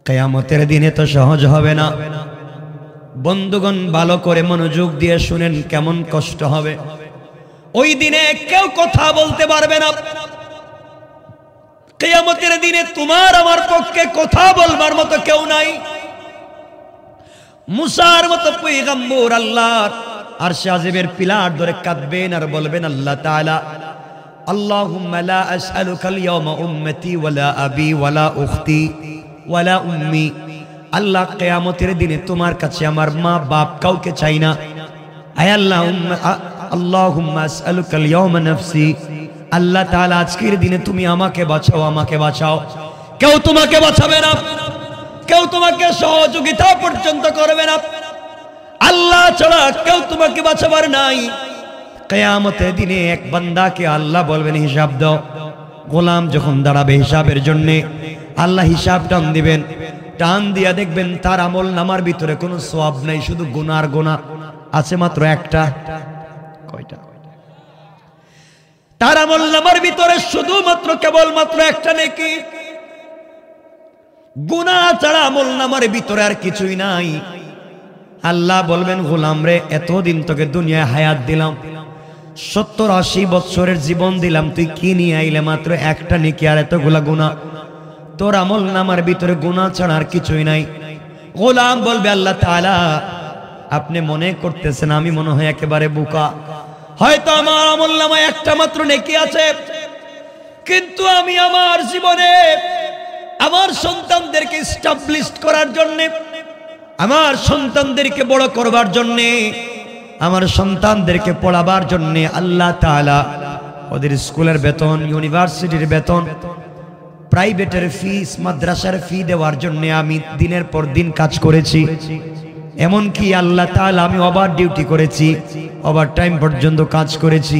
কিয়ামতের দিনে তো সহজ হবে না বন্ধুগণ, ভালো করে মনোযোগ দিয়ে শুনেন কেমন কষ্ট হবে। ওই দিনে কেউ কথা বলতে পারবে না। কিয়ামতের দিনে তোমার আমার পক্ষে কথা বলবার মতো কেউ নাই। মুসার মতো পয়গম্বর আল্লাহর আরশে আজিমের পিলার ধরে কাঁদবেন আর বলবেন, আল্লাহ তাআলা আল্লাহুম্মা লা আসআলুকাল ইয়াওমা উম্মতি ওয়ালা আবি ওয়ালা উখতি ওয়ালা উম্মি। আল্লাহ কিয়ামতের দিনে তোমার কাছে আমার মা বাপ কাউকে চাই না। আয় আল্লাহ, আল্লাহুম্মা আসআলুকাল ইয়াওমা নাফসি। আল্লাহ তাআলা আজকের দিনে তুমি আমাকে বাঁচাও, আমাকে বাঁচাও। কেউ তোমাকে বাঁচাবে না, কেউ তোমাকে সহযোগিতা পর্যন্ত করবে না। আল্লাহ ছাড়া কেউ তোমাকে বাঁচাবার নাই। কিয়ামতের দিনে এক বান্দাকে আল্লাহ বলবেন, হিসাব দাও। গোলাম যখন দাঁড়াবে হিসাবের জন্য, আল্লাহ হিসাব টান দিবেন। টান দিয়া দেখবেন তার আমল নামার ভিতরে কোনো সওয়াব নাই, শুধু গুনার গুনাহ আছে মাত্র একটা। কয়টা? তার আমল নামার ভিতরে শুধুমাত্র কেবলমাত্র একটা নেকি। গুনাহ ছাড়া আমল নামার ভিতরে আর কিছুই নাই। আল্লাহ বলবেন, গোলাম রে, এতদিন তোকে দুনিয়ায় হায়াত দিলাম, 70-80 বছরের জীবন দিলাম, তুই কি নিয়ে আইলে? মাত্র একটা নেকি আর এতগুলা গুনাহ। তোর আমল নামার ভিতরে গুনাহ ছাড়া আর কিছুই নাই। গোলাম বলবে, আল্লাহ তাআলা আপনি মনে করতেছেন আমি মনে হয় একেবারে বোকা, হয়তো আমার আমল নামায় একটা মাত্র নেকি আছে, কিন্তু আমি আমার জীবনে আমার সন্তানদেরকে এস্টাবলিশ করার জন্য, আমার সন্তানদেরকে বড় করবার জন্য, আমার সন্তানদেরকে পড়াবার জন্য আল্লাহ তাআলা ওদের স্কুলের বেতন, ইউনিভার্সিটির বেতন, প্রাইভেটের ফিস, মাদ্রাসার ফি দেওয়ার জন্য আমি দিনের পর দিন কাজ করেছি। এমনকি আল্লাহ তাআলা আমি ওভার ডিউটি করেছি, ওভার টাইম পর্যন্ত কাজ করেছি।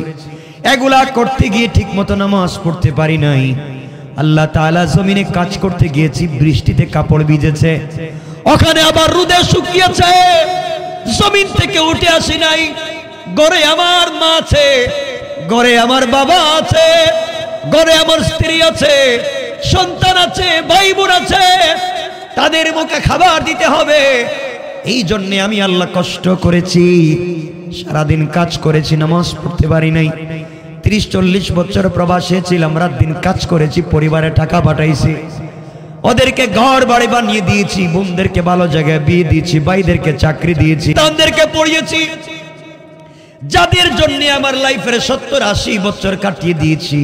এগুলা করতে গিয়ে ঠিক মতো নামাজ পড়তে পারি নাই। আল্লাহ তাআলা জমিনে কাজ করতে গিয়েছি, বৃষ্টিতে কাপড় ভিজেছে, ওখানে আবার রোদে শুকিয়েছে, জমিন থেকে উঠে আসি নাই। ঘরে আমার মা আছে, ঘরে আমার বাবা আছে, ঘরে আমার স্ত্রী আছে, সন্তান আছে, ভাই বোন আছে, তাদের মুখে খাবার দিতে হবে। এই জন্য আমি আল্লাহ কষ্ট করেছি, সারাদিন কাজ করেছি, নামাজ পড়তে পারি নাই। 30-40 বছর প্রবাসে ছিলাম, রাত দিন কাজ করেছি, পরিবারে টাকা পাঠাইছি, ওদেরকে ঘর বাড়ি বানিয়ে দিয়েছি, বোনদেরকে ভালো জায়গায় বিয়ে দিয়েছি, ভাইদেরকে চাকরি দিয়েছি, তাদেরকে পড়িয়েছি, যাদের জন্য আমার লাইফের 70-80 বছর কাটিয়ে দিয়েছি।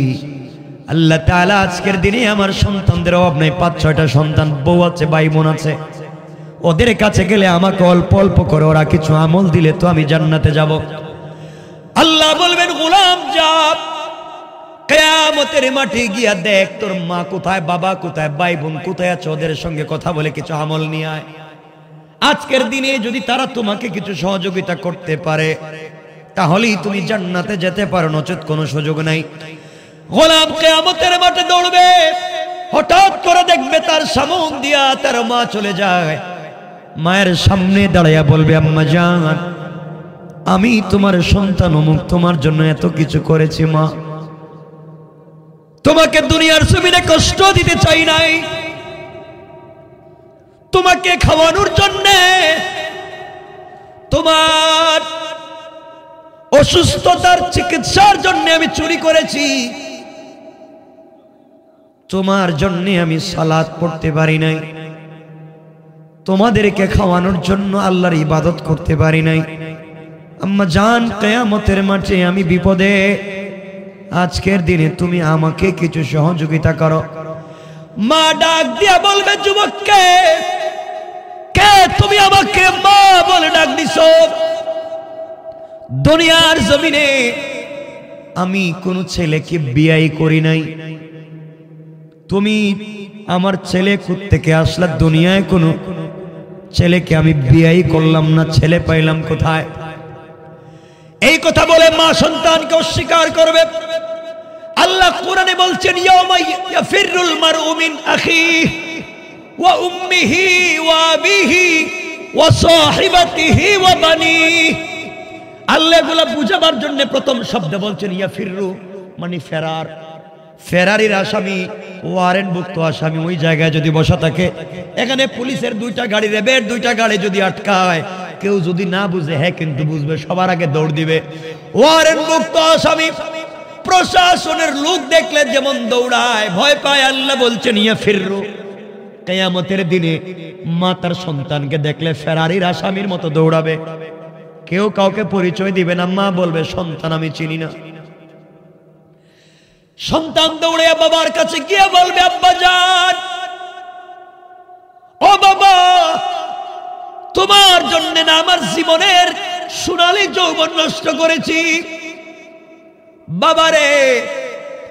আল্লাহ তাআলা আজকের দিনে আমার সন্তানদের অভাব নাই, 5-6টা সন্তান, বউ আছে, ভাই বোন আছে। ওদের কাছে গেলে আমাকে অল্প অল্প করে ওরা কিছু আমল দিলে তো আমি জান্নাতে যাব। আল্লাহ বলবেন, গোলাম যা, কিয়ামতের মাঠে গিয়া দেখ তোর মা কোথায়, বাবা কোথায়, ভাই বোন কোথায় আছে, ওদের সঙ্গে কথা বলে কিছু আমল নিয়ে আয়। আজকের দিনে যদি তারা তোমাকে কিছু সহযোগিতা করতে পারে তাহলেই তুমি জান্নাতে যেতে পারো, নচেত কোনো সুযোগ নাই। গোলাম কিয়ামতের মাঠে দৌড়বে, হঠাৎ করে দেখবে তার সামনে দিয়া তার মা চলে যায়। মায়ের সামনে দাঁড়াইয়া বলবে, আম্মা জান, আমি তোমার সন্তান অমুক, তোমার জন্য এত কিছু করেছি মা, তোমাকে দুনিয়ার জমিনে কষ্ট দিতে চাই নাই, তোমাকে খাওয়ানোর জন্য, তোমার অসুস্থতার চিকিৎসার জন্য আমি চুরি করেছি, তোমার জন্য আমি সালাত পড়তে পারি নাই, তোমাদেরকে খাওয়ানোর জন্য আল্লাহর ইবাদত করতে পারি নাই। আম্মা জান, কিয়ামতের মাঠে আমি বিপদে, আজকের দিনে তুমি আমাকে কিছু সহযোগিতা করো। মা ডাক দিয়া বলবে, যুবককে, কে তুমি আমাকে মা বলে ডাক দিছো? দুনিয়ার জমিনে আমি কোন ছেলেকে বিয়ে করি নাই, তুমি আমার ছেলে থেকে আসলা, দুনিয়ায় কোন ছেলেকে আমি বিয়ে করলাম না, ছেলে পাইলাম কোথায়? এই কথা বলে মা সন্তানকে অস্বীকার করবে। আল্লাহ কোরআনে বলছেন, ইয়াউমা ইয়াফিরুল মারউ মিন আখিহি ওয়া উম্মিহি ওয়া আবিহি ওয়া সাহিবাতিহি ওয়া বানিহি। আল্লাহ এগুলা বুঝাবার জন্য প্রথম শব্দ বলছেন ইয়াফিরু, মানে ফেরার। ফেরারির আসামি, ওয়ারেন্টভুক্ত আসামি ওই জায়গায় যদি বসা থাকে, এখানে পুলিশের 2টা গাড়ি, র্যাবের 2টা গাড়ি যদি আটকায়, কেউ যদি না বুঝে, হ্যাঁ কিন্তু বুঝবে, সবার আগে দৌড় দিবে। ওয়ারেন্টভুক্ত আসামি প্রশাসনের লোক দেখলে যেমন দৌড়ায়, ভয় পায়, আল্লাহ বলছেন ইয়া ফিররু, কিয়ামতের দিনে মা তার সন্তানকে দেখলে ফেরারির আসামির মতো দৌড়াবে। কেউ কাউকে পরিচয় দিবে না, মা বলবে সন্তান আমি চিনি না। সন্তান দৌড়ে বাবার কাছে গিয়ে বলবে আব্বা জান, ও বাবা, তোমার জন্য না আমার জীবনের সোনালী যৌবন নষ্ট করেছি। বাবারে,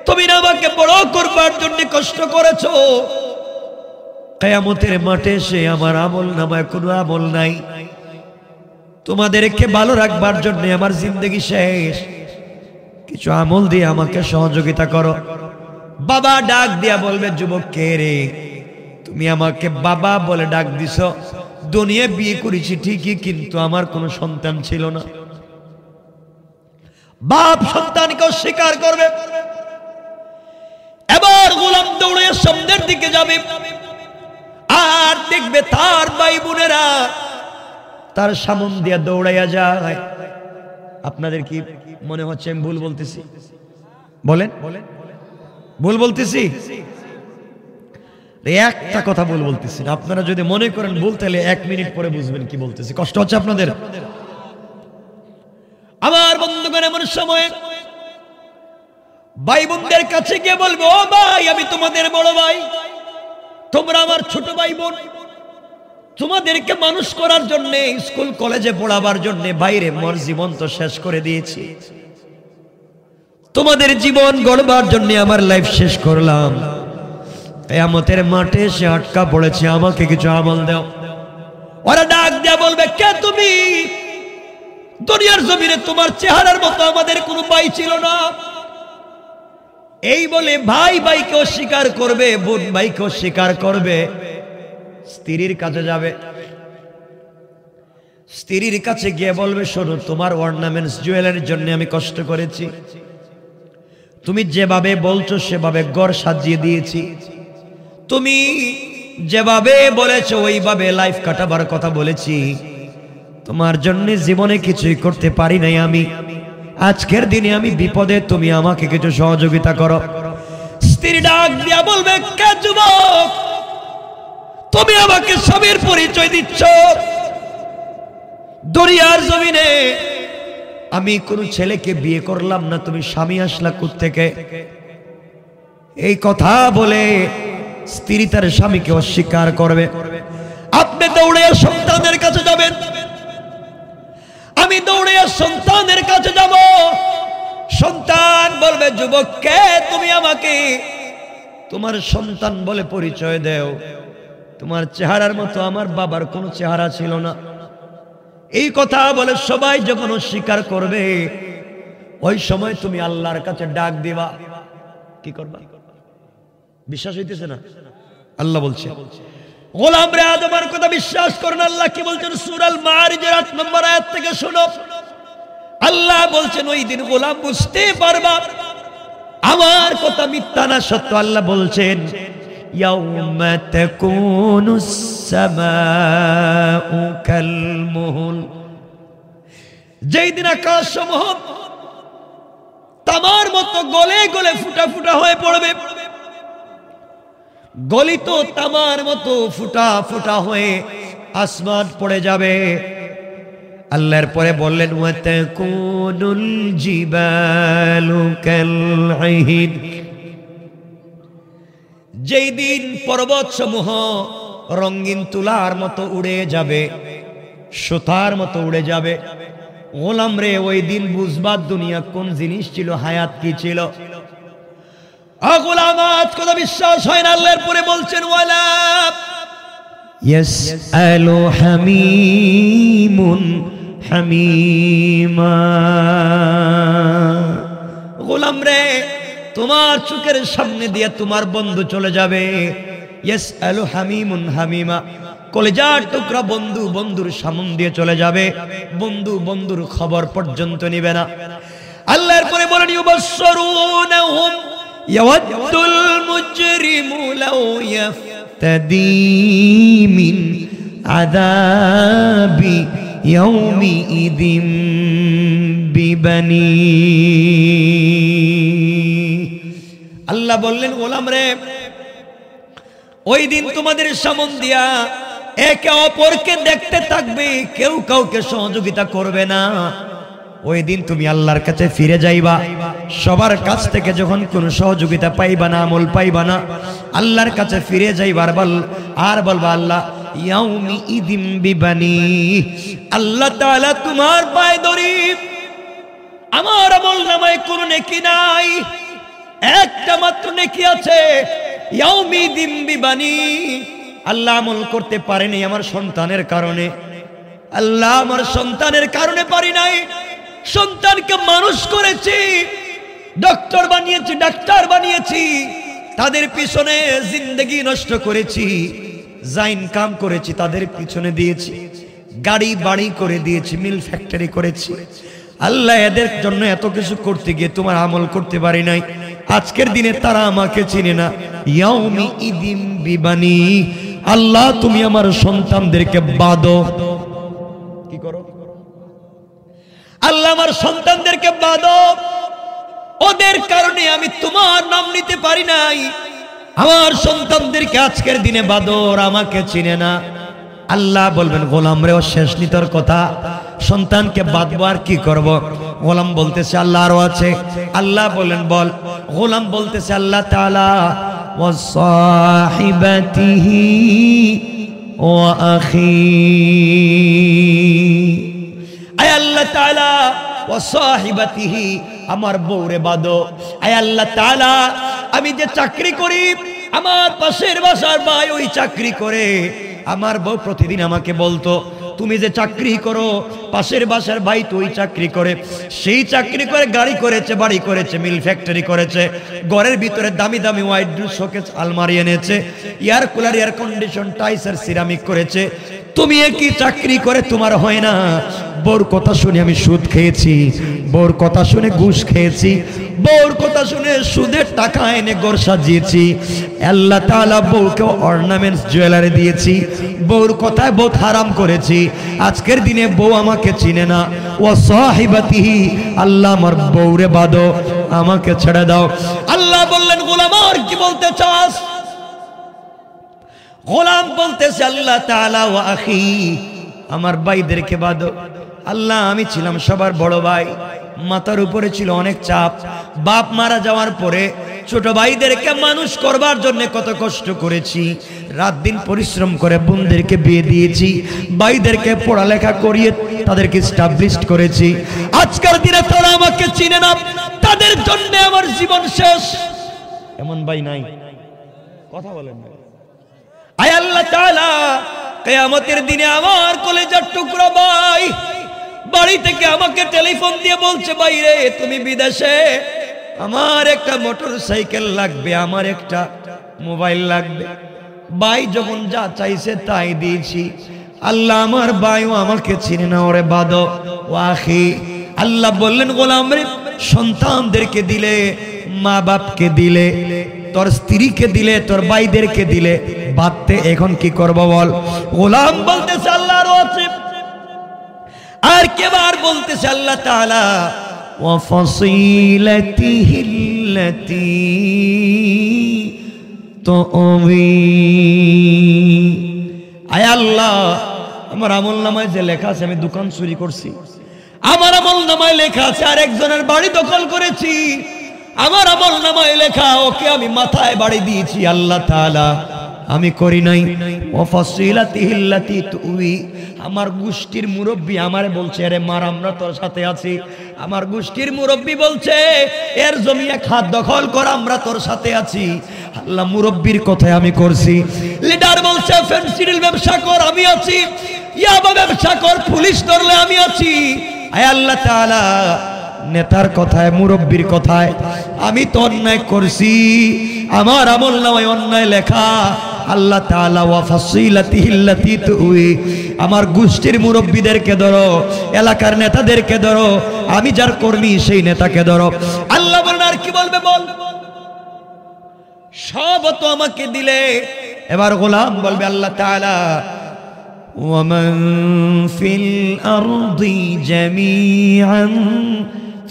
তুমি না আমাকে বড় করবার জন্য কষ্ট করেছো, কিয়ামতের মাঠে সে আমার আমল নামায় কোনো আমল নাই, তোমাদেরকে ভালো রাখবার জন্য আমার জিন্দগি শেষ, কিছু আমল দিয়ে আমাকে সহযোগিতা করো। বাবা ডাক দিয়া বলবে যুবক, কে রে? তুমি আমাকে বাবা বলে ডাক দিছ, দুনিয়া বিয়ে করেছি ঠিকই, কিন্তু আমার কোনো সন্তান ছিল না। বাপ সন্তানকে অস্বীকার করবে। এবার গোলাম দৌড়ে সামনের দিকে যাবে, আর দেখবে তার ভাই বোনেরা তার সামন দিয়ে দৌড়াইয়া যায়। আপনাদের কি মনে হচ্ছে আমি ভুল বলতেছি? বলেন, ভুল বলতেছি? একটা কথা ভুল বলতেছি না। আপনারা যদি মনে করেন ভুল, তাহলে 1 মিনিট পরে বুঝবেন কি বলতেছি। কষ্ট হচ্ছে আপনাদের? আমার বন্ধুগণ, এমন সময় ভাই বোনদের কাছে গিয়ে বলবো, ও ভাই, আমি তোমাদের বড় ভাই, তোমরা আমার ছোট ভাই বোন, তোমাদেরকে মানুষ করার জন্য, স্কুল কলেজে পড়াবার জন্য বাইরে মোর জীবন তো শেষ করে দিয়েছি, তোমাদের জীবন গড়বার জন্য আমার লাইফ শেষ করলাম, কিয়ামতের মাঠে সে আটকা পড়েছে, আমাকে কিছু আমল দাও। ওরা ডাক দিয়া বলবে, কে তুমি? দুনিয়ার জমিনে তোমার চেহারার মতো আমাদের কোনো ভাই ছিল না। এই বলে ভাই ভাইকে অস্বীকার করবে, বোন ভাইকে অস্বীকার করবে। স্ত্রীর কাছে যাবে, স্ত্রীর কাছে গিয়ে বলবে, শোনো, তোমার অর্নামেন্টস জুয়েলারির জন্য আমি কষ্ট করেছি, তুমি যেভাবে বলছো সেভাবে ঘর সাজিয়ে দিয়েছি, তুমি যেভাবে বলেছো ওইভাবে লাইফ কাটাবার কথা বলেছি, তোমার জন্য জীবনে কিছুই করতে পারি নাই আমি, আজকের দিনে আমি বিপদে, তুমি আমাকে কিছু সহযোগিতা করো। স্ত্রী ডাক দিয়া বলবে, কে যুবক? তুমি আমাকে স্বামীর পরিচয় দিচ্ছ? দুনিয়ার জমিনে আমি কোন ছেলেকে বিয়ে করলাম না, তুমি স্বামী আসলা কোত্থেকে? এই কথা বলে স্ত্রী তার স্বামীকে অস্বীকার করবে। আপনি দৌড়ে সন্তানের কাছে যাবেন, আমি দৌড়ে সন্তানের কাছে যাব। সন্তান বলবে, যুবক, কে তুমি? আমাকে তোমার সন্তান বলে পরিচয় দেও। তোমার চেহারার মতো আমার বাবার কোনো চেহারা ছিল না। এই কথা বলে সবাই যখন অস্বীকার করবে, ওই সময় তুমি আল্লাহর কাছে ডাক দিবা। কি করবা? বিশ্বাস হইতেছে না? আল্লাহ বলছে, গোলাম রে, আজ আমার কথা বিশ্বাস করেন। আল্লাহ কি বলছেন? সূরা আল মারিজের 8 নম্বর আয়াত থেকে শোনো। আল্লাহ বলছেন, ওই দিন গোলাম বুঝতে পারবা আমার কথা মিথ্যা না সত্য। আল্লাহ বলছেন, ইয়াউমা তাকুনুস সামাউ কাল মুহল, যেই দিন আকাশসমূহ তামার মতো গলে গলে ফুটা ফুটা হয়ে পড়বে। গলিত তামার মতো ফুটা ফুটা হয়ে আসমান পড়ে যাবে। আল্লাহর পরে বললেন, ওয়া তাকুনুল জিবালু কাল আহিন, যেই দিন পর্বত সমূহ রঙিন তুলার মতো উড়ে যাবে, সুতার মতো উড়ে যাবে। গোলাম রে, ওই দিন বুঝবার দুনিয়া কোন জিনিস ছিল, হায়াত কি ছিল। গোলাম, আজ কথা বিশ্বাস হয় না। আল্লাহর পরে বলছেন, ওয়ালা ইয়াসআলু হামিমুন হামিমা। গোলাম রে, তোমার চোখের সামনে দিয়ে তোমার বন্ধু চলে যাবে। ইয়াসআলু হামিমুন হামিমা, কলিজার টুকরা বন্ধু বন্ধুর সামনে দিয়ে চলে যাবে, বন্ধু বন্ধুর খবর পর্যন্ত নিবে না। আল্লাহর পরে বলেন, ইউবাশশিরুনহুম ইয়াওয়াদ্দুল মুজরিমু লাউ ইয়াফতাদি মিন আযাবি ইয়াউমিইদিন বিবানি। আল্লাহ বললেন গোলাম রে, ওই দিন তোমাদের সামন দিয়া একে অপরকে দেখতে থাকবে, কেউ কাউকে সহযোগিতা করবে না। ওই দিন তুমি আল্লাহর কাছে ফিরে যাইবা, সবার কাছ থেকে যখন কোনো সহযোগিতা পাইবা না, আমল পাইবা না, আল্লাহর কাছে ফিরে যাইবা আর বলবা আল্লাহ ইয়াউমি ইদিম বিবানি, আল্লাহ তাআলা তোমার পায়ে ধরি, আমার আমল নামায় কোনো নেকি নাই, একটা মাত্র নেকি আছে, ইয়াউমি ইদিম বিবানি। আল্লাহ আমল করতে পারেনি আমার সন্তানের কারণে, আল্লাহ আমার সন্তানের কারণে পারি নাই, সন্তানকে মানুষ করেছি, ডক্টর বানিয়েছি, ডাক্তার বানিয়েছি, তাদের পিছনে জিন্দেগি নষ্ট করেছি, যা ইনকাম করেছি তাদের পিছনে দিয়েছি, গাড়ি বাড়ি করে দিয়েছি, মিল ফ্যাক্টরি করেছি। আল্লাহ এদের জন্য এত কিছু করতে গিয়ে তোমার আমল করতে পারি নাই, আজকের দিনে তারা আমাকে চিনে না। ইয়াউমি ইদিম বিবানি, আল্লাহ তুমি আমার সন্তানদেরকে বাঁধো। কি করো? আল্লাহ আমার সন্তানদেরকে বাঁধো, ওদের কারণে আমি তোমার নাম নিতে পারি নাই, আমার সন্তানদেরকে আজকের দিনে বাঁধো, ওরা আমাকে চিনে না। আল্লাহ বলবেন গোলাম রে, ও শেষ নিতর কথা, সন্তানকে বাঁধবো আর কি করব? গোলাম বলতেছে আল্লাহ আরো আছে। আল্লাহ বলেন বল। গোলাম বলতেছে আল্লাহ তাআলা ওয়া সাহিবাতিহি ওয়া আখি, আয় আল্লাহ তাআলা ওয়া সাহিবাতিহি, আমার বউরে বাঁধো। আয় আল্লাহ তাআলা, আমি যে চাকরি করি, আমার পাশের বাসার ভাই ওই চাকরি করে, আমার বউ প্রতিদিন আমাকে বলতো তুমি যে চাকরি করো, পাশের বাসার ভাই তো ওই চাকরি করে, সেই চাকরি করে গাড়ি করেছে, বাড়ি করেছে, মিল ফ্যাক্টরি করেছে, ঘরের ভিতরে দামি দামি ওয়াইড শোকেস আলমারি এনেছে, এয়ার কুলার, এয়ার কন্ডিশন, টাইসের সিরামিক করেছে, তুমি একই চাকরি করে তোমার হয় না? বউর কথা শুনে আমি সুদ খেয়েছি, বউর কথা শুনে ঘুষ খেয়েছি, বউর কথা শুনে সুদের টাকা এনে ঘর সাজিয়েছি, আল্লাহ তাআলা বউকে অর্নামেন্টস জুয়েলারি দিয়েছি, বউর কথায় বহুত হারাম করেছি, আজকের দিনে বউ আমাকে চিনে না। ওয়া সাহিবাতিহি, আল্লাহ আমার বউরে বাঁধো, আমাকে ছেড়ে দাও। আল্লাহ বললেন গোলাম আর কি বলতে চাস? গোলাম বলতেছে আল্লাহ তাআলা ওয়া আখি, আমার ভাইদেরকে বাঁধো। আল্লাহ আমি ছিলাম সবার বড় ভাই, মাথার উপরে ছিল অনেক চাপ, বাপ মারা যাওয়ার পরে ছোট ভাইদেরকে মানুষ করবার জন্য কত কষ্ট করেছি, রাত দিন পরিশ্রম করে বোনদেরকে বিয়ে দিয়েছি, ভাইদেরকে পড়ালেখা করিয়ে তাদেরকে এস্টাবলিশড করেছি, আজকের দিনে তারা আমাকে চিনে না, তাদের জন্য আমার জীবন শেষ। এমন ভাই নাই? কথা বলেন না। আয় আল্লাহ তাআলা, কিয়ামতের দিনে আমার কলেজার টুকরা ভাই বাড়ি থেকে আমাকে টেলিফোন দিয়ে বলছে ভাই রে তুমি বিদেশে, আমার একটা মোটর সাইকেল লাগবে, আমার একটা মোবাইল লাগবে। ভাই যখন যা চাইছে তাই দিয়েছি। আল্লাহ আমার ভাইও আমাকে চিনে না, ওরে বাঁধো। ওয়াখি, আল্লাহ বললেন গোলাম রে, সন্তানদেরকে দিলে, মা বাপকে দিলে, তোর স্ত্রীকে দিলে, তোর ভাইদেরকে দিলে, বাঁধতে এখন কি করবো বল? গোলাম বলতেছে আল্লাহ আরো আছে। আর কেবার বলতেছে আল্লাহ তাআলা ওয়া ফাসিলাতিহিল্লাতী তুবি। আয় আল্লাহ, আমার আমলনামায় যে লেখা আছে আমি দোকান চুরি করছি, আমার আমলনামায় লেখা আছে আরেকজনের বাড়ি দখল করেছি, আমার আমলনামায় লেখা ওকে আমি মাথায় বাড়ি দিয়েছি, আল্লাহ তাআলা আমি করি নাই। ওয়া ফাসিলাতিহিল্লাতী তুবি, আমার গোষ্ঠীর মুরব্বী আমারে বলছে আরে মার আমরা তোর সাথে আছি, আমার গোষ্ঠীর মুরব্বী বলছে এর জমি এক হাত দখল কর, আমরা তোর সাথে আছি। আল্লাহ মুরব্বীর কথায় আমি করছি। লিডার বলছে ফেন্সিডিল ব্যবসা কর, আমি আছি। ইয়াবা ব্যবসা কর, পুলিশ ধরলে আমি আছি। আয় আল্লাহ তাআলা, নেতার কথায়, মুরব্বীর কথায় আমি তো অন্যায় করছি, আমার আমলনামায় অন্যায় লেখা। আল্লাহ তাআলা ওয়া ফাসিলাতিহিল্লাতী তুবি, আমার গোষ্ঠীর মুরব্বীদেরকে ধরো, এলাকার নেতাদেরকে ধরো, আমি যার কর্মী সেই নেতাকে ধরো। আল্লাহ বলেন আর কি বলবে বল? সব তো আমাকে দিলে। এবার গোলাম বলবে আল্লাহ তাআলা ওয়ামান ফিল আরদি জামিআন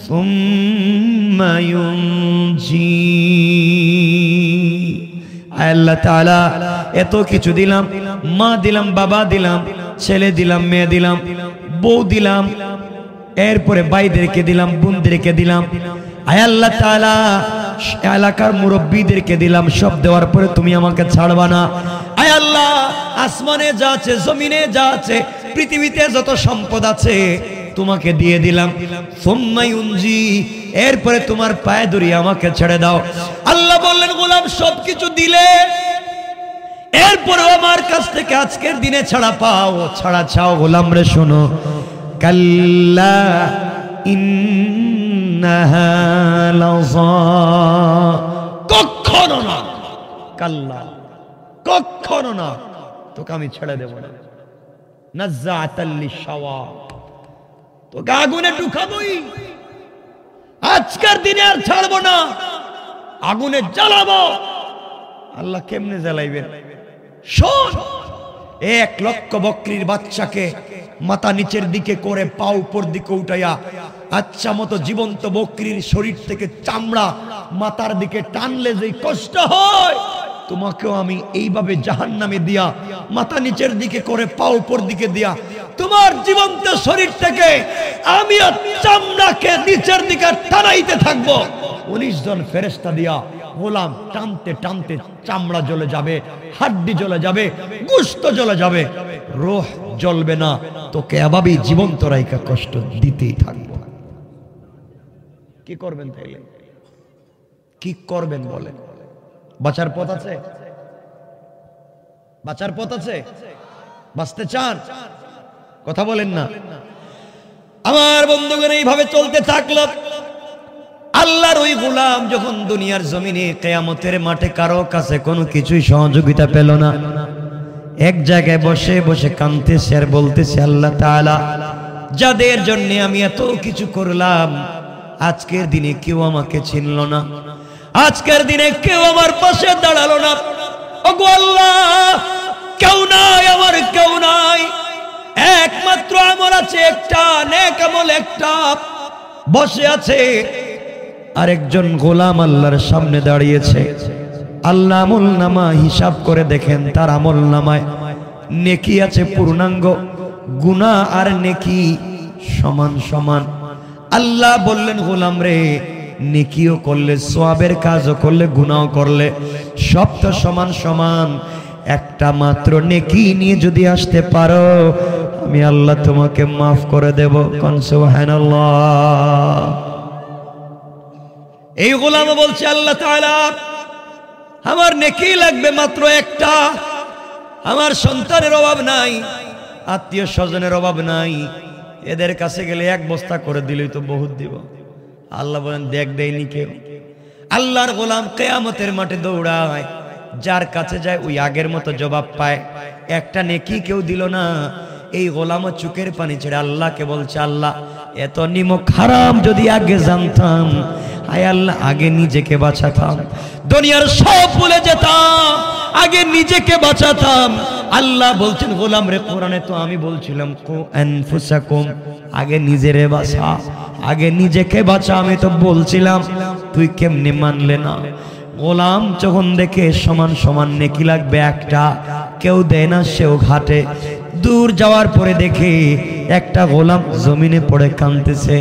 সুম্মা ইউনজি। আল্লাহ তাআলা এত কিছু দিলাম, মা দিলাম, বাবা দিলাম, ছেলে দিলাম, মেয়ে দিলাম, বউ দিলাম, এরপরে ভাইদেরকে দিলাম, বোনদেরকে দিলাম, আয় আল্লাহ তাআলা এলাকার মুরব্বীদেরকে দিলাম, সব দেওয়ার পরে তুমি আমাকে ছাড়বা না। আয় আল্লাহ আসমানে যা আছে, জমিনে যা আছে, পৃথিবীতে যত সম্পদ আছে তোমাকে দিয়ে দিলাম। সুম্মা ইউনজি, এরপরে তোমার পায়ে ধরে আমাকে ছেড়ে দাও। আল্লাহ বললেন গোলাম সবকিছু দিলে এরপরে আমার কাছ থেকে আজকের দিনে ছাড়া পাও, ছাড়া চাও। গোলাম রে শোনো, কাল্লা ইন্নাহা লাযা, কখনো না, কাল্লা কখনো না, তোকে আমি ছেড়ে দেব না। নাযাআতাল লিশাওয়া, তোকে আগুনে ঢুকাবই, আজকের দিনে আর ছাড়বো না, আগুনে জ্বালাবো। আল্লাহ কেমনে জ্বালাইবেন? শোন, 1 লক্ষ বকরির বাচ্চাকে মাথা নিচের দিকে করে পা উপর দিকে উঠাইয়া আচ্ছা মতো জীবন্ত বকরির শরীর থেকে চামড়া মাথার দিকে টানলে যে কষ্ট হয়, তোমাকেও আমি এইভাবে জাহান্নামে দিয়া মাথা নিচের দিকে করে পা উপর দিকে দিয়া তোমার জীবন্ত শরীর থেকে আমি চামড়াকে নিচের দিকে টানাইতে থাকবো। 19 জন ফেরেশতা দিয়া গোলাম টানতে টানতে চামড়া জ্বলে যাবে, হাড্ডি জ্বলে যাবে, গোশত জ্বলে যাবে, রূহ জ্বলবে না। তোকে এভাবেই জীবন্ত রাইকা কষ্ট দিতেই থাকবো। কি করবেন তাইলে? কি করবেন বলেন? বাঁচার পথ আছে? বাঁচার পথ আছে? বাঁচতে চান? কথা বলেন না। আমার বন্ধুগণ এইভাবে চলতে থাকলো। আল্লাহর ওই গোলাম যখন দুনিয়ার জমিনে কিয়ামতের মাঠে কারো কাছে কোনো কিছুই সহযোগিতা পেল না, এক জায়গায় বসে বসে কাঁদতেছে আর বলতেছে, আল্লাহ তাআলা যাদের জন্য আমি এত কিছু করলাম, আজকের দিনে কেউ আমাকে চিনল না, আজকের দিনে কেউ আমার পাশে দাঁড়ালো না। ওগো আল্লাহ, কেউ নাই, আমার কেউ নাই, একমাত্র আমল আছে একটা, নেক আমল একটা। বসে আছে আরেকজন গোলাম আল্লাহর সামনে দাঁড়িয়েছে। আল্লাহ আমল নামা হিসাব করে দেখেন, তার আমল নামায় নেকি আছে পূর্ণাঙ্গ, গুনাহ আর নেকি সমান সমান। আল্লাহ বললেন, গোলাম রে, নেকিও করলে, সওয়াবের কাজও করলে, গুনাহও করলে, সব তো সমান সমান। একটা মাত্র নেকি নিয়ে যদি আসতে পারো, আমি আল্লাহ তোমাকে মাফ করে দেব। কোন সুবহানাল্লাহ। এই গোলাম বলছে, আল্লাহ তাআলা আমার নেকি লাগবে মাত্র একটা, আমার সন্তানের অভাব নাই, আত্মীয় স্বজনের অভাব নাই, এদের কাছে গেলে 1 বস্তা করে দিলেই তো বহুত দিব। আল্লাহ বলেন, দেখ দেয়নি কেউ। আল্লাহর গোলাম কিয়ামতের মাঠে দৌড়ায়, যার কাছে যায় ওই আগের মতো জবাব পায়। একটা নেকি কেউ দিল না। এই গোলামও চোখের পানি ছেড়ে আল্লাহকে বলছে, আল্লাহ এত নিমক হারাম যদি আগে জানতাম, হায় আল্লাহ আগে নিজেকে বাঁচাতাম, দুনিয়ার সব ভুলে যেতাম, আগে নিজেকে বাঁচাতাম। আল্লাহ বলছেন, গোলাম রে, কোরআনে তো আমি বলছিলাম কু আনফুসাকুম, আগে নিজেরে বাঁচা, আগে নিজেকে বাঁচা, আমি তো বলছিলাম, তুই কেমনে মানলে না? গোলাম যখন দেখে সমান সমান নেকি লাগবে একটা, কেউ দেয় না, সেও ঘাটে। দূর যাওয়ার পরে দেখে একটা গোলাম জমিনে পড়ে কাঁদতেছে।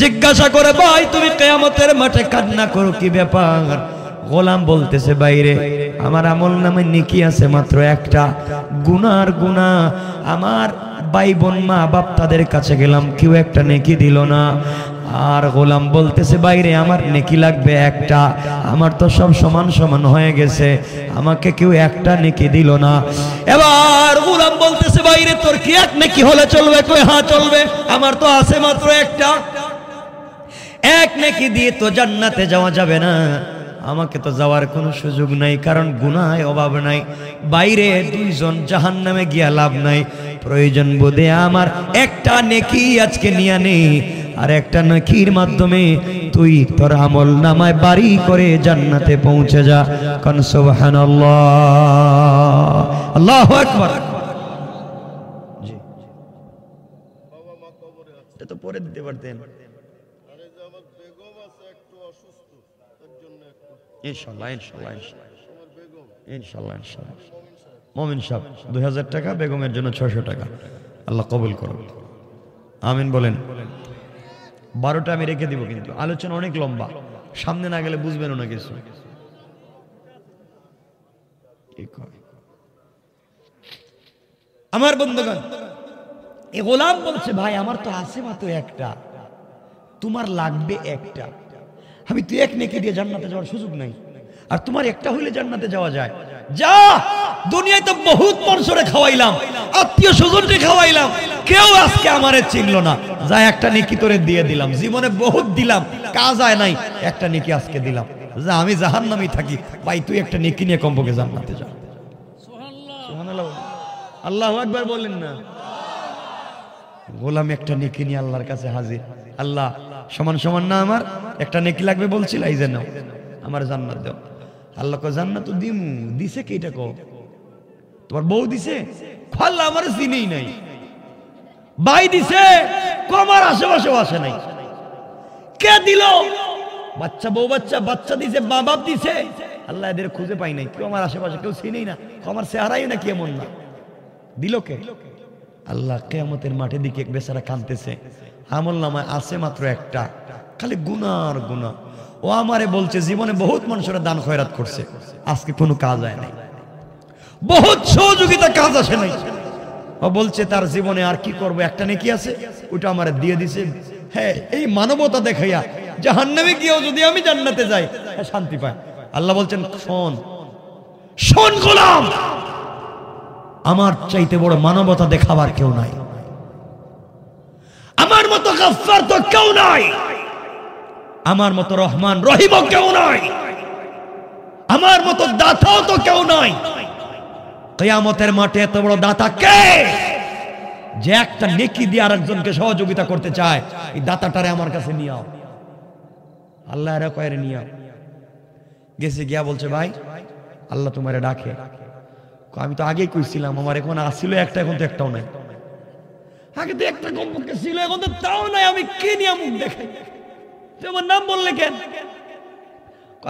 জিজ্ঞাসা করে, ভাই তুমি কিয়ামতের মাঠে কান্না করো, কি ব্যাপার? গোলাম বলতেছে, বাইরে আমার আমল নামে নেকি আছে মাত্র একটা, গুনার গুনাহ, আমার ভাই বোন মা বাপ তাদের কাছে গেলাম, কেউ একটা নেকি দিল না। আর গোলাম বলতেছে, বাইরে আমার নেকি লাগবে একটা, আমার তো সব সমান সমান হয়ে গেছে, আমাকে কেউ একটা নেকি দিল না। এবার গোলাম বলতেছে, বাইরে তোর কি এক নেকি হলে চলবে? কই হ্যাঁ চলবে, আমার তো আছে মাত্র একটা। এক নেকি দিয়ে তো জান্নাতে যাওয়া যাবে না, আমাকে তো যাওয়ার কোনো সুযোগ নাই, কারণ গুনাহে অভাব নাই। বাইরে 2 জন জাহান্নামে গিয়া লাভ নাই, প্রয়োজন বোধে আমার একটা নেকি আজকে নিয়ে নেই, আর একটা নেকির মাধ্যমে তুই তোর আমল নামায় বাড়ি করে জান্নাতে পৌঁছে যা। কান সুবহানাল্লাহ, আল্লাহু আকবার। জি বাবা মা কবরে আছে, এটা তো পরে দিতে পারতেন। আরে যে আমার বেগম আছে একটু অসুস্থ, তার জন্য একটু ইনশাআল্লাহ ইনশাআল্লাহ আমার বেগম ইনশাআল্লাহ ইনশাআল্লাহ। মুমিন সাহেব 2000 টাকা, বেগমের জন্য 600 টাকা। আল্লাহ কবুল করুন, আমিন বলেন। 12টা আমি রেখে দিব, কিন্তু আলোচনা অনেক লম্বা, সামনে না গেলে বুঝবেন না কিছু। আমার বন্ধুগণ, এই গোলাম বলছে ভাই আমার তো আছে মাত্র একটা, তোমার লাগবে একটা। আমি তুই এক নেকি দিয়ে জান্নাতে যাওয়ার সুযোগ নাই, আর তোমার একটা হইলে জান্নাতে যাওয়া যায়। যা, দুনিয়ায় তো বহুত মানুষরে খাওয়াইলাম, আত্মীয় স্বজনকে খাওয়াইলাম, কেউ আজকে আমারে চিনলো না। যা, একটা নেকি তোরে দিয়ে দিলাম, জীবনে বহুত দিলাম, কাজ হয় নাই, একটা নেকি আজকে দিলাম। যা, আমি জাহান্নামী থাকি, ভাই তুই একটা নেকি নিয়ে কমপক্ষে জান্নাতে যা। সুবহানাল্লাহ, আল্লাহু আকবার বলেন না। গোলাম একটা নেকি নিয়ে আল্লাহর কাছে হাজির। আল্লাহ সমান সমান না, আমার একটা নেকি লাগবে বলছিল, এই যে নাও, আমার জান্নাত দাও। আল্লাহ কো জান্নাত তো দিমু, দিছে কি এটা কো? তোমার বউ দিছে? আল্লাহ আমার চিনেই নাই। ভাই দিছে? আমার আশেপাশেও আসে নাই। কে দিল? বাচ্চা, বউ বাচ্চা, বাচ্চা দিছে, মা বাপ দিছে। আল্লাহ এদের খুঁজে পাই নাই, কেউ আমার আশেপাশে কেউ চিনেই না, আমার চেহারাই না কি এমন না। দিল কে? আল্লাহ কিয়ামতের মাঠে দিকে বেচারা কাঁদতেছে, আমল নামায় আছে মাত্র একটা, খালি গুনার গুনাহ। ও আমারে বলছে জীবনে বহুত মানুষেরা দান খয়রাত করছে, আজকে কোনো কাজ হয় নাই, বহুত সহযোগিতা কাজ আসে নাই। ও বলছে তার জীবনে আর কি করবো, একটা নেকি আছে, ওটা আমারে দিয়ে দিছে। হ্যাঁ, এই মানবতা দেখাইয়া জাহান্নামে গিয়েও যদি আমি জান্নাতে যাই, শান্তি পায়। আল্লাহ বলছেন শোন, শোন গোলাম, আমার চাইতে বড় মানবতা দেখাবার কেউ নাই, আমার মতো গফফার তো কেউ নাই, আমার মতো রহমান রহিম কেউ নাই, আমার মতো দাতাও তো কেউ নাই। কিয়ামতের মাঠে এত বড় দাতা কে, যে একটা নেকি দিয়ে আরেকজনকে সহযোগিতা করতে চায়? এই দাতাটারে আমার কাছে নিয়ে আও। আল্লাহ এরা কয়ের নিয়ে আও। গেছে গিয়া বলছে ভাই আল্লাহ তোমারে ডাকে। আমি তো আগেই কইছিলাম আমার এখন আসছিল একটা, এখন তো একটাও নাই। আগে তো একটা কমপক্ষে ছিল, এখন তো তাও নাই। আমি কি নিয়ে মুখ দেখাই? তোমার নাম বললে কেন?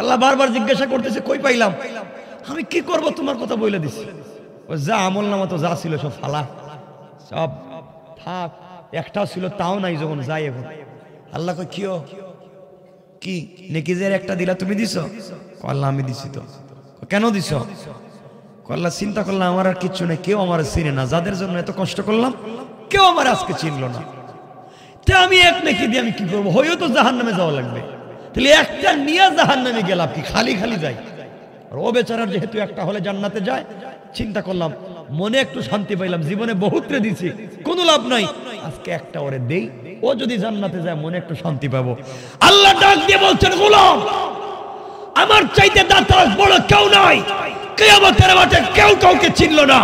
আল্লাহ বারবার জিজ্ঞাসা করতেছে কই পাইলাম? আমি কি করব, তোমার কথা বলে দিছি। যা, আমল নামা তো যা ছিল সব ফালা, সব থাক, একটাও ছিল তাও নাই। যখন যাই এখন আল্লাহ কই কিও কি নেকিজের একটা দিলা, তুমি দিছো? আল্লাহ আমি দিছি। তো কেন দিছো? আল্লাহ চিন্তা করলাম আমার আর কিচ্ছু নেই, কেউ আমার চিনে না, যাদের জন্য এত কষ্ট করলাম কেউ আমার আজকে চিনলো না। তা আমি এক নেকি দিয়ে আমি কি করবো? হয়েও তো জাহান্নামে যাওয়া লাগবে, তাহলে একটা নিয়ে জাহান্নামে গেলাম কি, খালি খালি যাই? আর ও বেচারার যেহেতু একটা হলে জান্নাতে যায়, চিন্তা করলাম মনে একটু শান্তি পাইলাম, জীবনে বহুতরে দিছি কোনো লাভ নাই, আজকে একটা ওরে দেই, ও যদি জান্নাতে যায় মনে একটু শান্তি পাবো। আল্লাহ ডাক দিয়ে বলছেন গোলাম, আমার চাইতে দাতা বড় কেউ নাই, কিয়ামতের মাঠে কেউ কাউকে চিনল না।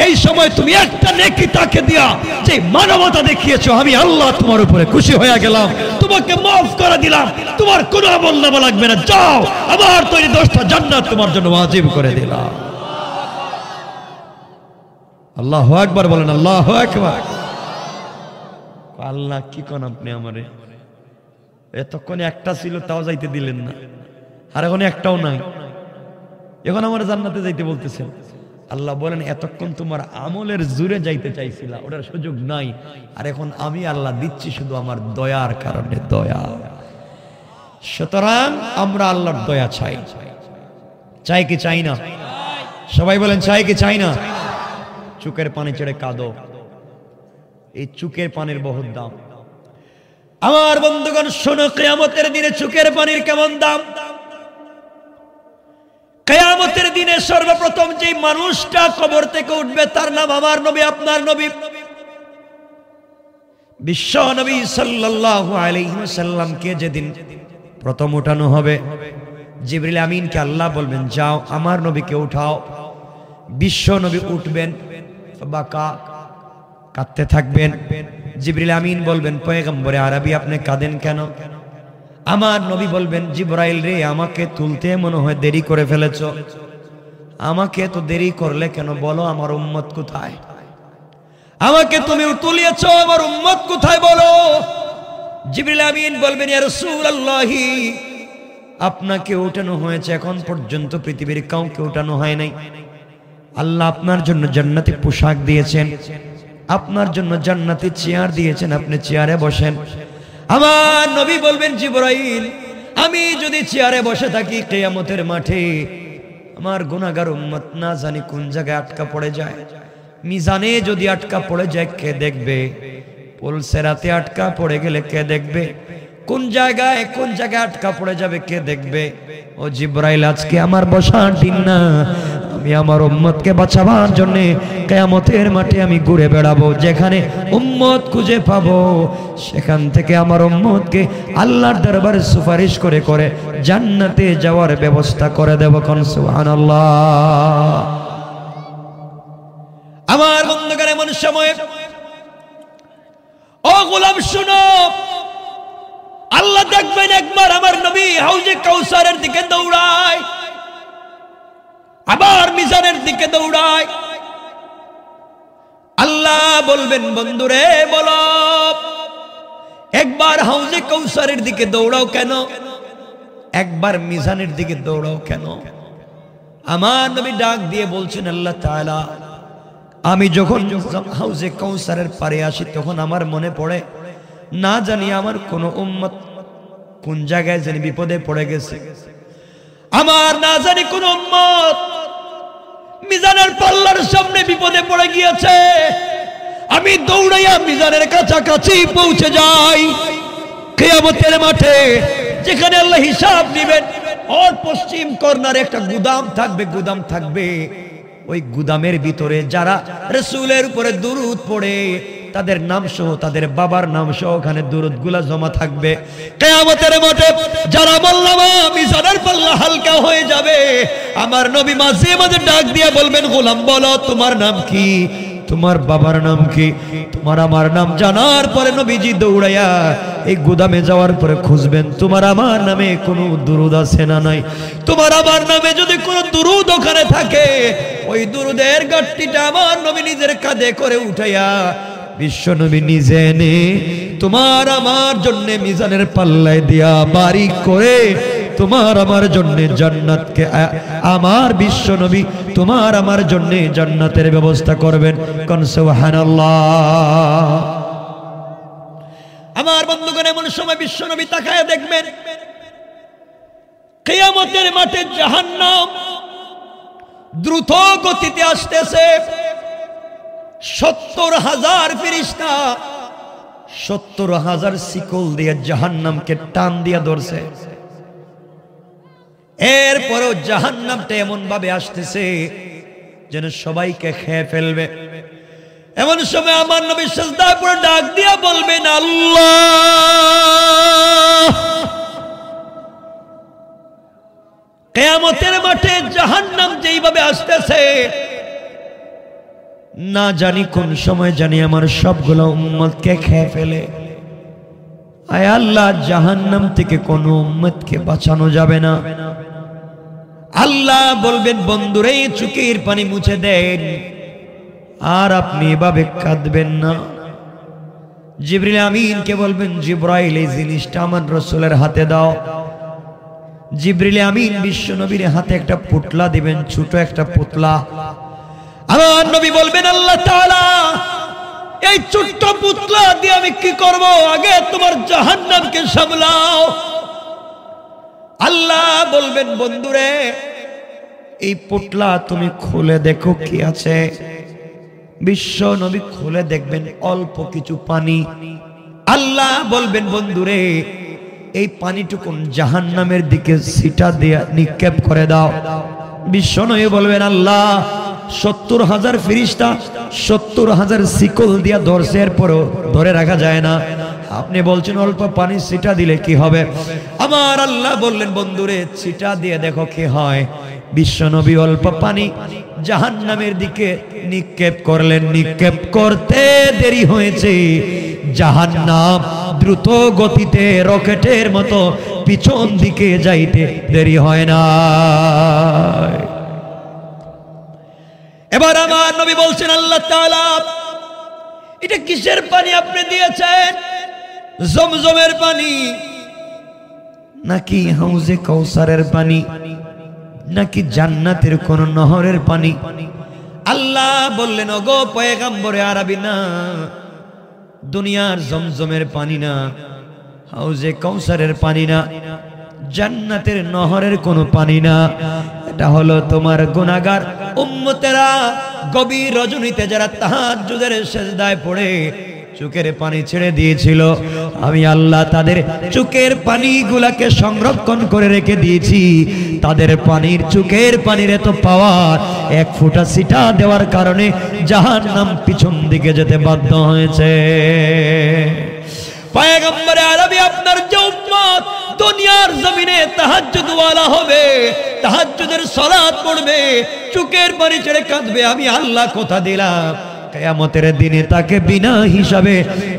এই সময় তুমি একটা নেকি তাকে দিয়া যে মানবতা দেখিয়েছো, আমি আল্লাহ তোমার উপরে খুশি হয়ে গেলাম, তোমাকে মাফ করে দিলাম, তোমার কোনো আমল নামা লাগবে না, যাও আবার তৈরি 10টা জান্নাত তোমার জন্য ওয়াজিব করে দিলাম। আল্লাহু আকবার বলেন, আল্লাহু আকবার। আল্লাহ কি কোন আপনি আমারে, এতক্ষণে একটা ছিল তাও যাইতে দিলেন না, আর এখন একটাও নাই, এখন আমার জান্নাতে যাইতে বলতেছেন। আল্লাহ বলেন এতক্ষণ তোমার আমলের জোরে যাইতে চাইছিলা, ওটার সুযোগ নাই, আর এখন আমি আল্লাহ দিচ্ছি শুধু আমার দয়ার কারণে, দয়া। সুতরাং আমরা আল্লাহর দয়া চাই, চাই কি চাই না? সবাই বলেন চাই কি চাই না? চুকের পানি ছেড়ে কাঁদো, এই চুকের পানির বহুত দাম। আমার বন্ধুগণ শোনো, কিয়ামতের দিনে চুকের পানির কেমন দাম। কিয়ামতের দিনে সর্বপ্রথম যে মানুষটা কবর থেকে উঠবে তার নাম আমার নবী, আপনার নবী, বিশ্ব নবী সাল্লাল্লাহু আলাইহি ওয়াসাল্লামকে যেদিন প্রথম উঠানো হবে, জিবরিল আমিনকে আল্লাহ বলবেন যাও আমার নবীকে উঠাও। বিশ্ব নবী উঠবেন, বাঁকা কাঁদতে থাকবেন, জিবরিল আমিন বলবেন পয়গম্বরে আরবি আপনি কাঁদেন কেন? আমার নবী বলবেন জিবরাইল রে, আমাকে তুলতে মনে হয় দেরি করে ফেলেছো, আমাকে তো দেরি করলে কেন? বলো আমার উম্মত কোথায়? আমাকে তুমি তুলিয়েছো, আমার উম্মত কোথায় বলো? জিবরিল আমিন বলবেন ইয়া রাসূলুল্লাহ, আপনাকে ওঠানো হয়েছে, এখন পর্যন্ত পৃথিবীর কাউকে ওঠানো হয় নাই। আল্লাহ আপনার জন্য জান্নাতি পোশাক দিয়েছেন, আপনার জন্য জান্নাতি চেয়ার দিয়েছেন, আপনি চেয়ারে বসেন। আমার নবী বলবেন জিবরাইল, আমি যদি চেয়ারে বসে থাকি কিয়ামতের মাঠে, আমার গুনাহগার উম্মত না জানি কোন জায়গায় আটকা পড়ে যায়। মিজানে যদি আটকা পড়ে যায় কে দেখবে? পুলসেরাতে আটকা পড়ে গেলে কে দেখবে? কোন জায়গায় আটকা পড়ে যাবে কে দেখবে? ও জিবরাইল, আজকে আমার বসার দিন না, আমি আমার উম্মতকে বাঁচাবার জন্য কিয়ামতের মাঠে আমি ঘুরে বেড়াবো। যেখানে উম্মত খুঁজে পাবো সেখান থেকে আমার উম্মতকে আল্লাহর দরবারে সুপারিশ করে করে জান্নাতে যাওয়ার ব্যবস্থা করে দেব। কোন সুবহানাল্লাহ। আমার বন্ধুগণ, এমন সময় ও গোলাম শুনো, আল্লাহ দেখবেন একবার আমার নবী হাউজে কাউসারের দিকে দৌড়ায়, আবার মিজানের দিকে দৌড়ায়। আল্লাহ বলবেন বন্ধুরে বলো, একবার হাউজে কাউসারের দিকে দৌড়াও কেন, একবার মিজানের দিকে দৌড়াও কেন? আমার নবী ডাক দিয়ে বলছেন আল্লাহ তাআলা, আমি যখন হাউজে কাউসারের পারে আসি তখন আমার মনে পড়ে না জানি আমার কোন উম্মত কোন জায়গায় জানি বিপদে পড়ে গেছে, আমার না জানি কোন উম্মত মিজানের পাল্লার সামনে বিপদে পড়ে গিয়েছে। আমি দৌড়াইয়া মিজানের কাছাকাছি পৌঁছে যাই। কিয়ামতের মাঠে যেখানে আল্লাহ হিসাব নেবেন, ওর পশ্চিম কর্নারে একটা গুদাম থাকবে, ওই গুদামের ভিতরে যারা রাসূলের উপরে দুরূদ পড়ে তাদের নাম সহ, তাদের বাবার নাম সহ ওখানে দুরূদগুলা জমা থাকবে। কিয়ামতের মাঠে যারা বললাম মিজানের পাল্লা হালকা হয়ে যাবে, আমার নবী মাঝে মাঝে ডাক দিয়ে বলবেন, গোলাম বলো তোমার নাম কি, তোমার বাবার নাম কি? তোমার আমার নাম জানার পরে নবীজি দৌড়াইয়া এই গুদামে যাওয়ার পরে খুঁজবেন তোমার আমার নামে কোনো দুরূদ আছে না নাই। তোমার আমার নামে যদি কোনো দুরূদ ওখানে থাকে, ওই দুরূদের গাঁটটিটা আমার নবী নিজের কাঁধে করে উঠাইয়া বিশ্ব নবী নিজে এনে তোমার আমার জন্য মিজানের পাল্লায় দিয়া বারিক করে তোমার আমার জন্য জান্নাতকে, আমার বিশ্ব নবী তোমার আমার জন্য জান্নাতের ব্যবস্থা করবেন। কোন সুবহানাল্লাহ। আমার বন্ধুগণ, এমন সময় বিশ্ব নবী তাকায় দেখবেন কিয়ামতের মাঠে জাহান্নাম দ্রুত গতিতে আসতেছে। 70,000 ফেরেশতা 70,000 শিকল দিয়ে জাহান্নামকে টান দিয়া ধরছে। এরপরও জাহান্নামটা এমন ভাবে আসতেছে যেন সবাইকে খেয়ে ফেলবে। এমন সময় আমার নবী সিজদায় পড়ে ডাক দিয়া বলবেন, আল্লাহ, কিয়ামতের মাঠে জাহান্নাম যেইভাবে আসতেছে, না জানি কোন সময় জানি আমার সবগুলো উম্মতকে খেয়ে ফেলে। আয় আল্লাহ, জাহান্নাম থেকে কোন উম্মতকে বাঁচানো যাবে না। আল্লাহ বলবেন, বন্ধুরে চোখের পানি মুছে দেন, আর আপনি এভাবে কাঁদবেন না। জিবরিল আমিনকে বলবেন, জিবরাইল এই জিনিসটা আমার রাসূলের হাতে দাও। জিবরিল আমিন বিশ্ব নবীর হাতে একটা পুতলা দিবেন, ছোট একটা পুতলা। আমার নবী বলবেন, আল্লাহ তাআলা এই ছোট্ট পুতলা দিয়ে আমি কি করব? আগে তোমার জাহান্নামকে সামলাও। আল্লাহ বলবেন, বন্ধুরে এই পুতলা তুমি খুলে দেখো কি আছে। বিশ্ব নবী খুলে দেখবেন অল্প কিছু পানি। আল্লাহ বলবেন, বন্ধুরে এই পানিটুকুন জাহান্নামের দিকে ছিটা দিয়ে নিক্ষেপ করে দাও। বিশ্ব নবী বলবেন, আল্লাহ 70,000 ফেরেশতা 70,000 শিকল দিয়া ধরছে, এরপরও ধরে রাখা যায় না। আপনি বলছেন অল্প পানি ছিটা দিলে কি হবে? আমার আল্লাহ বললেন, বন্ধুরে ছিটা দিয়ে দেখো কি হয়। বিশ্ব নবী অল্প পানি জাহান্নামের দিকে নিক্ষেপ করলেন। নিক্ষেপ করতে দেরি হয়েছে, জাহান্নাম দ্রুত গতিতে রকেটের মতো পিছন দিকে যাইতে দেরি হয় না। এবার আমার নবী বলছেন, আল্লাহ তাআলা এটা কিসের পানি আপনি দিয়েছেন? জমজমের পানি নাকি হাউজে কাউসারের পানি নাকি জান্নাতের কোন নহরের পানি? আল্লাহ বললেন, ওগো পয়গম্বরে আরবি, না, দুনিয়ার জমজমের পানি না, হাউজে কাউসারের পানি না, জান্নাতের নহরের কোনো পানি না। এটা হলো তোমার গুনাহগার উম্মতেরা গভীর রজনীতে যারা তাহাজ্জুদের সিজদায় পড়ে চোখের পানি ছেড়ে দিয়েছিল, আমি আল্লাহ তাদের চোখের পানিগুলাকে সংরক্ষণ করে রেখে দিয়েছি। তাদের পানির চোখের পানির এত পাওয়ার, এক ফোঁটা ছিটা দেওয়ার কারণে জাহান্নাম পিছন দিকে যেতে বাধ্য হয়েছে। পয়গম্বরে আরবি, আপনার যে উম্মত দুনিয়ার জমিনে তাহাজ্জুদ ওয়ালা হবে, তাহাজ্জুদের সালাত পড়বে, চোখের পানি ছেড়ে কাঁদবে, আমি আল্লাহ কথা দিলাম কিয়ামতের দিনে তাকে বিনা হিসাবে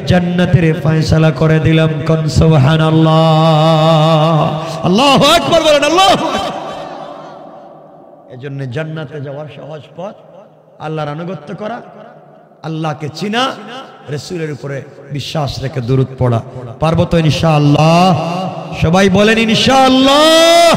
জান্নাতের ফয়সালা করে দিলাম। কোন সুবহানাল্লাহ, আল্লাহু আকবার বলেন। আল্লাহু আকবার। এজন্য জান্নাতে যাওয়ার সহজ পথ আল্লাহর আনুগত্য করা, আল্লাহকে চিনা, রাসূলের উপরে বিশ্বাস রেখে দুরূদ পড়া। পারবো তো ইনশাআল্লাহ? সবাই বলেন ইনশাআল্লাহ।